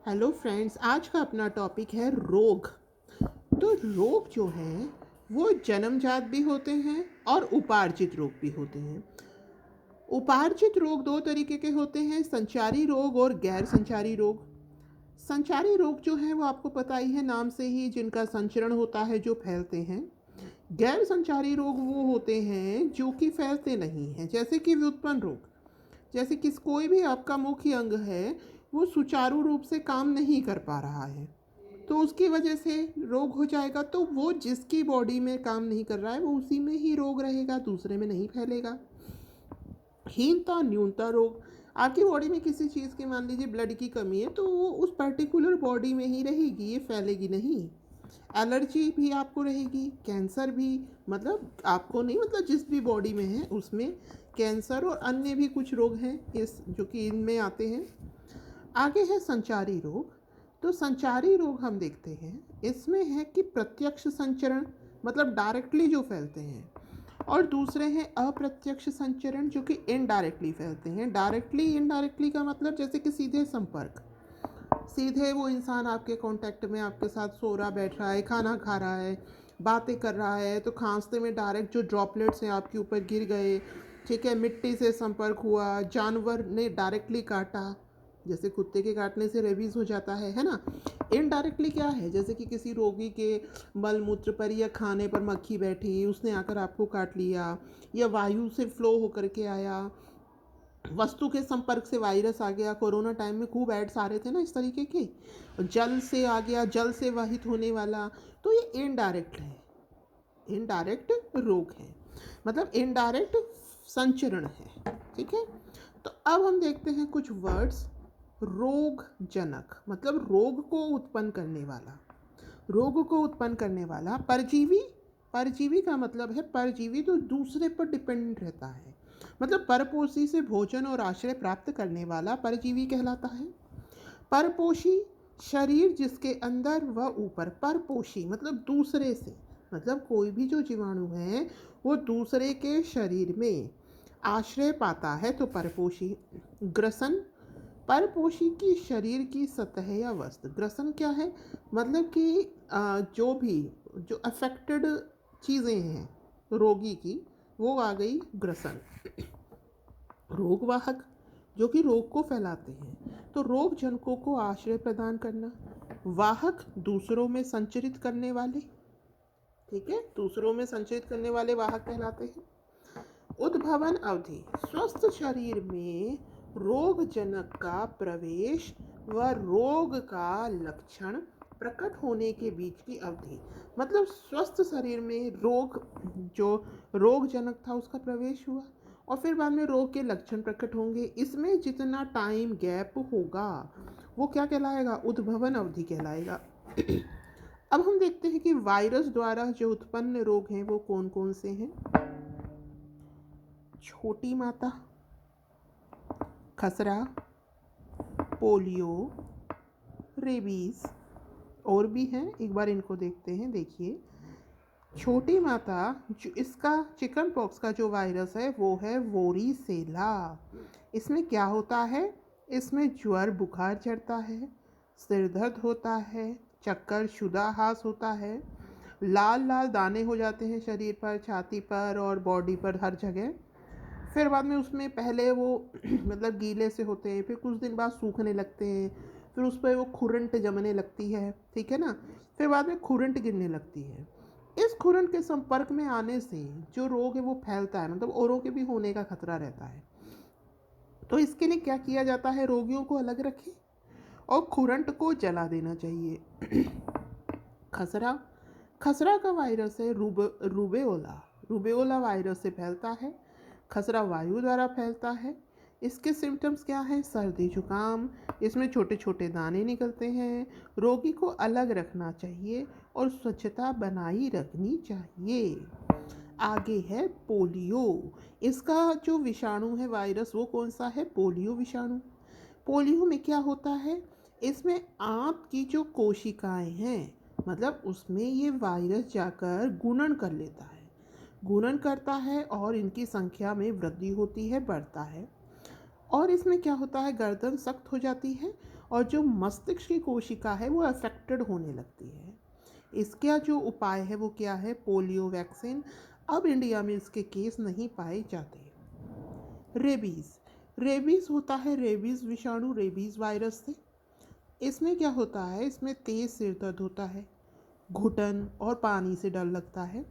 Hello friends, आज का अपना टॉपिक है रोग। तो रोग जो हैं वो जन्मजात भी होते हैं और उपार्जित रोग भी होते हैं। उपार्जित रोग दो तरीके के होते हैं, संचारी रोग और गैर संचारी रोग। संचारी रोग जो है वो आपको पता ही है नाम से ही, जिनका संचरण होता है, जो फैलते हैं। गैर संचारी रोग वो होते हैं जो कि फैलते नहीं हैं, जैसे कि व्युत्पन्न रोग। जैसे कि कोई भी आपका मुख्य अंग है वो सुचारू रूप से काम नहीं कर पा रहा है, तो उसकी वजह से रोग हो जाएगा। तो वो जिसकी बॉडी में काम नहीं कर रहा है वो उसी में ही रोग रहेगा, दूसरे में नहीं फैलेगा। हीनता न्यूनता रोग, आपकी बॉडी में किसी चीज़ की, मान लीजिए ब्लड की कमी है, तो वो उस पर्टिकुलर बॉडी में ही रहेगी, ये फैलेगी नहीं। एलर्जी भी आपको रहेगी, कैंसर भी, मतलब आपको नहीं, मतलब जिस भी बॉडी में है उसमें कैंसर और अन्य भी कुछ रोग हैं इस जो कि इनमें आते हैं। आगे है संचारी रोग। तो संचारी रोग हम देखते हैं, इसमें है कि प्रत्यक्ष संचरण, मतलब डायरेक्टली जो फैलते हैं, और दूसरे हैं अप्रत्यक्ष संचरण जो कि इनडायरेक्टली फैलते हैं। डायरेक्टली इनडायरेक्टली का मतलब जैसे कि सीधे संपर्क, सीधे वो इंसान आपके कांटेक्ट में आपके साथ सो रहा, बैठ रहा है, खाना खा रहा है, बातें कर रहा है, तो खांसते में डायरेक्ट जो ड्रॉपलेट्स हैं आपके ऊपर गिर गए, ठीक है। मिट्टी से संपर्क हुआ, जानवर ने डायरेक्टली काटा, जैसे कुत्ते के काटने से रेबीज हो जाता है ना। इनडायरेक्टली क्या है, जैसे कि किसी रोगी के मल मूत्र पर या खाने पर मक्खी बैठी, उसने आकर आपको काट लिया, या वायु से फ्लो होकर के आया, वस्तु के संपर्क से वायरस आ गया। कोरोना टाइम में खूब एड्स आ रहे थे ना इस तरीके के। जल से आ गया, जल से वाहित होने वाला, तो ये इनडायरेक्ट है, इनडायरेक्ट रोग है, मतलब इनडायरेक्ट संचरण है, ठीक है। तो अब हम देखते हैं कुछ वर्ड्स। रोग जनक, मतलब रोग को उत्पन्न करने वाला, रोग को उत्पन्न करने वाला। परजीवी, परजीवी का मतलब है परजीवी तो दूसरे पर डिपेंडेंट रहता है, मतलब परपोषी से भोजन और आश्रय प्राप्त करने वाला परजीवी कहलाता है। परपोषी, शरीर जिसके अंदर व ऊपर, परपोषी मतलब दूसरे से, मतलब कोई भी जो जीवाणु है वो दूसरे के शरीर में आश्रय पाता है, तो परपोषी। ग्रसन, परपोषी की शरीर की सतह या वस्त्र। ग्रसन क्या है, मतलब कि जो भी जो अफेक्टेड चीज़ें हैं रोगी की, वो आ गई ग्रसन। रोगवाहक, जो कि रोग को फैलाते हैं, तो रोग जनकों को आश्रय प्रदान करना। वाहक, दूसरों में संचरित करने वाले, ठीक है, दूसरों में संचरित करने वाले वाहक कहलाते हैं। उद्भवन अवधि, स्वस्थ शरीर में रोग जनक का प्रवेश व रोग का लक्षण प्रकट होने के बीच की अवधि, मतलब स्वस्थ शरीर में रोग, जो रोग जनक था उसका प्रवेश हुआ और फिर बाद में रोग के लक्षण प्रकट होंगे, इसमें जितना टाइम गैप होगा वो क्या कहलाएगा, उद्भवन अवधि कहलाएगा। अब हम देखते हैं कि वायरस द्वारा जो उत्पन्न रोग हैं वो कौन कौन से हैं। छोटी माता, खसरा, पोलियो, रेबीज, और भी हैं, एक बार इनको देखते हैं। देखिए, छोटी माता, जो इसका चिकन पॉक्स का जो वायरस है वो है वोरीसेला। इसमें क्या होता है, इसमें ज्वर बुखार चढ़ता है, सिर दर्द होता है, चक्कर शुदाहास होता है, लाल लाल दाने हो जाते हैं शरीर पर, छाती पर और बॉडी पर हर जगह। फिर बाद में उसमें पहले वो मतलब गीले से होते हैं, फिर कुछ दिन बाद सूखने लगते हैं, फिर उस पर वो खुरंट जमने लगती है, ठीक है ना। फिर बाद में खुरंट गिरने लगती है। इस खुरंट के संपर्क में आने से जो रोग है वो फैलता है, मतलब औरों के भी होने का खतरा रहता है। तो इसके लिए क्या किया जाता है, रोगियों को अलग रखें और खुरंट को जला देना चाहिए। खसरा, खसरा का वायरस है रूबेओला, रूबेओला वायरस से फैलता है। खसरा वायु द्वारा फैलता है। इसके सिम्टम्स क्या हैं, सर्दी जुकाम, इसमें छोटे छोटे दाने निकलते हैं। रोगी को अलग रखना चाहिए और स्वच्छता बनाई रखनी चाहिए। आगे है पोलियो। इसका जो विषाणु है, वायरस, वो कौन सा है, पोलियो विषाणु। पोलियो में क्या होता है, इसमें आंत की जो कोशिकाएं हैं, मतलब उसमें ये वायरस जाकर गुणन कर लेता है, गुणन करता है और इनकी संख्या में वृद्धि होती है, बढ़ता है। और इसमें क्या होता है, गर्दन सख्त हो जाती है और जो मस्तिष्क की कोशिका है वो अफेक्टेड होने लगती है। इसका जो उपाय है वो क्या है? Polio vaccine. अब इंडिया में इसके केस नहीं पाए जाते। रेबीज़। रेबीज़ होता है रेबीज़ विषाणु, रेबीज़ वायरस से। इसमें क्या होता है? इसमें तेज़ सिर दर्द होता है, घुटन और पानी से डर लगता है।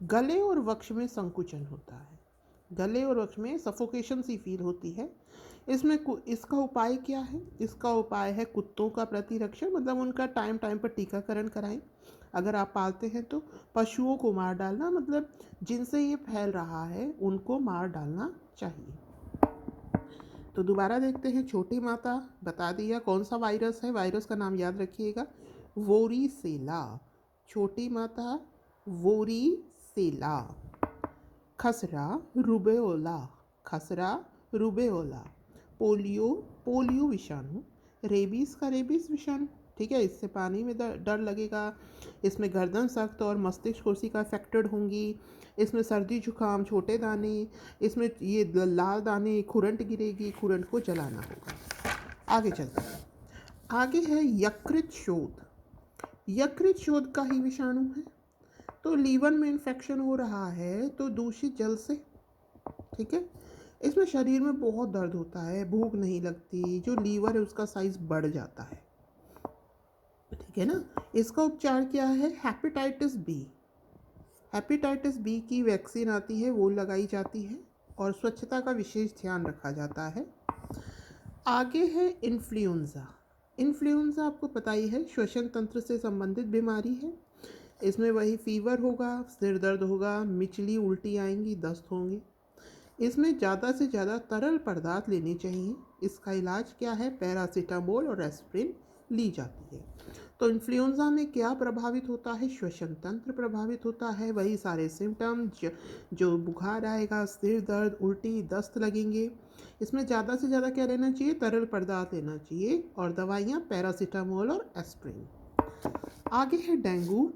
गले और वक्ष में संकुचन होता है, गले और वक्ष में सफोकेशन सी फील होती है। इसका उपाय क्या है? इसका उपाय है कुत्तों का प्रतिरक्षण, मतलब उनका टाइम टाइम पर टीकाकरण कराएं। अगर आप पालते हैं तो पशुओं को मार डालना, मतलब जिनसे ये फैल रहा है उनको मार डालना चाहिए। तो दोबारा देखते हैं। छोटी माता बता दिया कौन सा वायरस है, वायरस का नाम याद रखिएगा, वोरीसेला। छोटी माता वोरीसेला। खसरा रुबेओला, खसरा रुबेओला। पोलियो, पोलियो विषाणु। रेबीज़ का रेबीज़ विषाणु, ठीक है, इससे पानी में डर लगेगा। इसमें गर्दन सख्त और मस्तिष्क कोशिका अफेक्टेड होंगी। इसमें सर्दी जुकाम, छोटे दाने, इसमें ये लाल दाने, खुरंट गिरेगी, खुरंट को जलाना होगा। आगे चलते हैं। आगे है यकृत शोथ। यकृत शोथ का ही विषाणु है। तो लीवर में इन्फेक्शन हो रहा है तो दूषित जल से, ठीक है। इसमें शरीर में बहुत दर्द होता है, भूख नहीं लगती, जो लीवर है उसका साइज बढ़ जाता है, ठीक है ना। इसका उपचार क्या है? Hepatitis B. हेपेटाइटिस बी की वैक्सीन आती है, वो लगाई जाती है और स्वच्छता का विशेष ध्यान रखा जाता है। आगे है इन्फ्लुएंजा। इन्फ्लुएंजा आपको पता ही है, श्वसन तंत्र से संबंधित बीमारी है। इसमें वही फीवर होगा, सिर दर्द होगा, मिचली उल्टी आएंगी, दस्त होंगे। इसमें ज़्यादा से ज़्यादा तरल पदार्थ लेने चाहिए। इसका इलाज क्या है? पैरासीटामोल और एस्प्रिन ली जाती है। तो इन्फ्लुएंजा में क्या प्रभावित होता है? श्वसन तंत्र प्रभावित होता है, वही सारे सिम्टम जो बुखार आएगा, सिर दर्द, उल्टी, दस्त लगेंगे। इसमें ज़्यादा से ज़्यादा क्या लेना चाहिए? तरल पदार्थ लेना चाहिए और दवाइयाँ पैरासीटामोल और एस्प्रिन। आगे है डेंगू।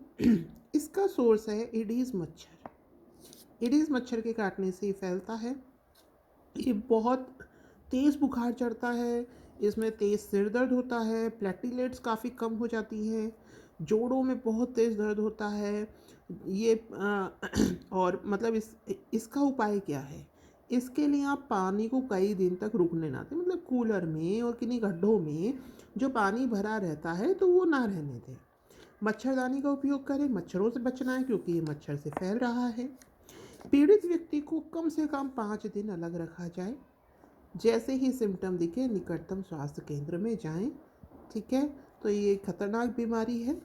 इसका सोर्स है एडीज मच्छर। एडीज मच्छर के काटने से ही फैलता है। ये बहुत तेज़ बुखार चढ़ता है, इसमें तेज़ सिर दर्द होता है, प्लेटलेट्स काफ़ी कम हो जाती हैं, जोड़ों में बहुत तेज़ दर्द होता है। ये और मतलब इसका उपाय क्या है? इसके लिए आप पानी को कई दिन तक रुकने ना दें, मतलब कूलर में और किन्हीं गड्ढों में जो पानी भरा रहता है तो वो ना रहने दें। मच्छरदानी का उपयोग करें, मच्छरों से बचना है क्योंकि ये मच्छर से फैल रहा है। पीड़ित व्यक्ति को कम से कम 5 दिन अलग रखा जाए। जैसे ही सिम्टम दिखे निकटतम स्वास्थ्य केंद्र में जाएं, ठीक है। तो ये खतरनाक बीमारी है।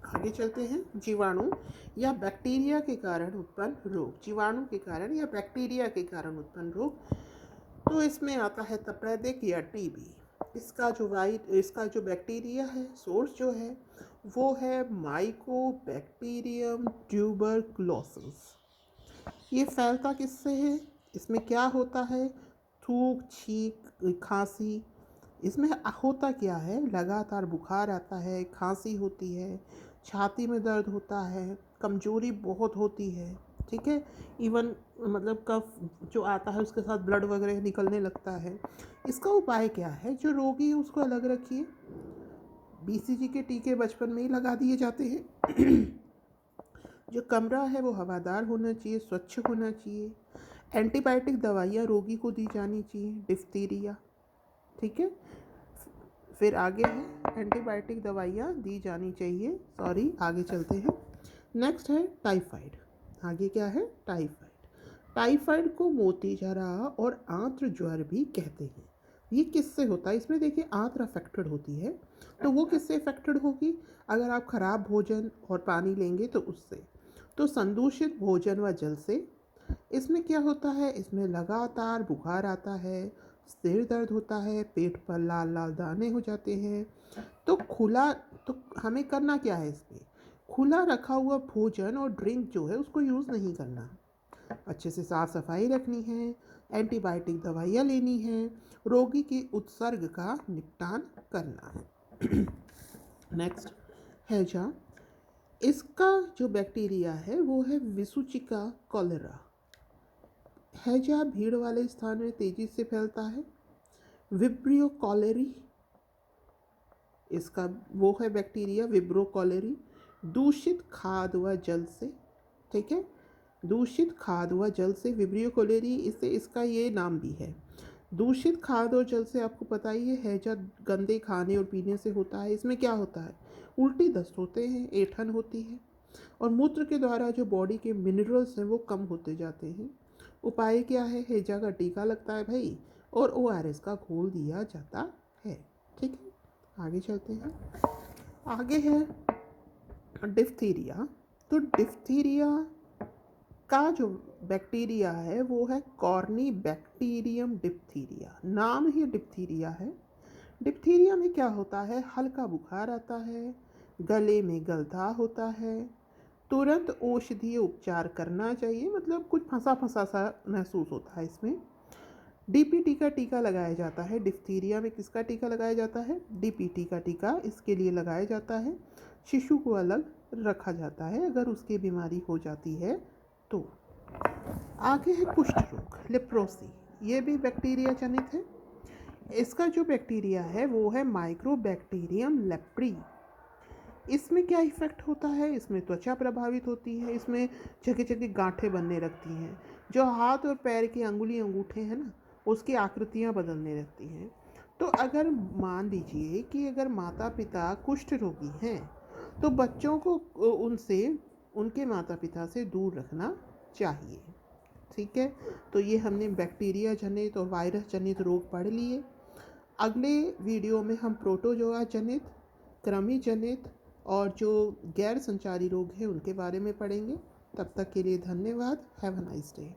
आगे चलते हैं। जीवाणु या बैक्टीरिया के कारण उत्पन्न रोग। जीवाणु के कारण या बैक्टीरिया के कारण उत्पन्न रोग, तो इसमें आता है तपेदिक या टीबी। इसका जो बैक्टीरिया है, सोर्स जो है वो है माइकोबैक्टीरियम ट्यूबरकुलोसिस। ये फैलता किससे है? इसमें क्या होता है? थूक, छींक, खांसी। इसमें होता क्या है? लगातार बुखार आता है, खांसी होती है, छाती में दर्द होता है, कमजोरी बहुत होती है, ठीक है। इवन मतलब कफ जो आता है उसके साथ ब्लड वगैरह निकलने लगता है। इसका उपाय क्या है? जो रोगी है उसको अलग रखिए। बीसीजी के टीके बचपन में ही लगा दिए जाते हैं। जो कमरा है वो हवादार होना चाहिए, स्वच्छ होना चाहिए। एंटीबायोटिक दवाइयाँ रोगी को दी जानी चाहिए, डिफ्थीरिया, ठीक है। फिर आगे है एंटीबायोटिक दवाइयाँ दी जानी चाहिए। सॉरी, आगे चलते हैं। नेक्स्ट है टाइफाइड। आगे क्या है? टाइफाइड। टाइफाइड को मोती जरा और आंत्र ज्वर भी कहते हैं। ये किससे होता है? इसमें देखिए आंत्र अफेक्टेड होती है, तो वो किससे अफेक्टेड होगी? अगर आप खराब भोजन और पानी लेंगे तो उससे, तो संदूषित भोजन व जल से। इसमें क्या होता है? इसमें लगातार बुखार आता है, सिर दर्द होता है, पेट पर लाल लाल दाने हो जाते हैं। तो हमें करना क्या है? इसमें खुला रखा हुआ भोजन और ड्रिंक जो है उसको यूज़ नहीं करना, अच्छे से साफ सफाई रखनी है, एंटीबायोटिक दवाइयाँ लेनी है, रोगी की उत्सर्ग का निपटान करना है। नेक्स्ट हैजा। इसका जो बैक्टीरिया है वो है विसुचिका कोलेरा। हैजा भीड़ वाले स्थान में तेजी से फैलता है। विब्रियो कॉलेरी, इसका वो है बैक्टीरिया विब्रो कॉलेरी। दूषित खाद व जल से, ठीक है, दूषित खाद व जल से विब्रियो कॉलेरी, इससे इसका ये नाम भी है। दूषित खाद और जल से आपको पता ही है, हैजा गंदे खाने और पीने से होता है। इसमें क्या होता है, उल्टी दस्त होते हैं, ऐंठन होती है और मूत्र के द्वारा जो बॉडी के मिनरल्स हैं वो कम होते जाते हैं। उपाय क्या है, हैजा का टीका लगता है भाई, और ORS का घोल दिया जाता है। ठीक है, आगे चलते हैं। आगे है डिफ्थीरिया। तो डिफ्थीरिया का जो बैक्टीरिया है वो है कॉर्नी बैक्टीरियम डिप्थीरिया, नाम ही डिप्थीरिया है। डिप्थीरिया में क्या होता है, हल्का बुखार आता है, गले में गलथा होता है, तुरंत औषधीय उपचार करना चाहिए, मतलब कुछ फंसा फंसा सा महसूस होता है इसमें। DPT का टीका लगाया जाता है। डिप्थीरिया में किसका टीका लगाया जाता है, DPT का टीका इसके लिए लगाया जाता है। शिशु को अलग रखा जाता है अगर उसकी बीमारी हो जाती है तो। आगे है कुष्ठ रोग, लेप्रोसी, ये भी बैक्टीरिया जनित है। इसका जो बैक्टीरिया है वो है माइक्रोबैक्टीरियम लेप्री। इसमें क्या इफेक्ट होता है, इसमें त्वचा प्रभावित होती है, इसमें जगह जगह गांठें बनने लगती हैं, जो हाथ और पैर के अंगुली अंगूठे हैं ना उसकी आकृतियां बदलने लगती हैं। तो अगर मान लीजिए कि अगर माता पिता कुष्ठ रोगी हैं तो बच्चों को उनसे उनके माता पिता से दूर रखना चाहिए। ठीक है, तो ये हमने बैक्टीरिया जनित और वायरस जनित रोग पढ़ लिए। अगले वीडियो में हम प्रोटोजोआ जनित, कृमि जनित और जो गैर संचारी रोग हैं उनके बारे में पढ़ेंगे। तब तक के लिए धन्यवाद। Have a nice day.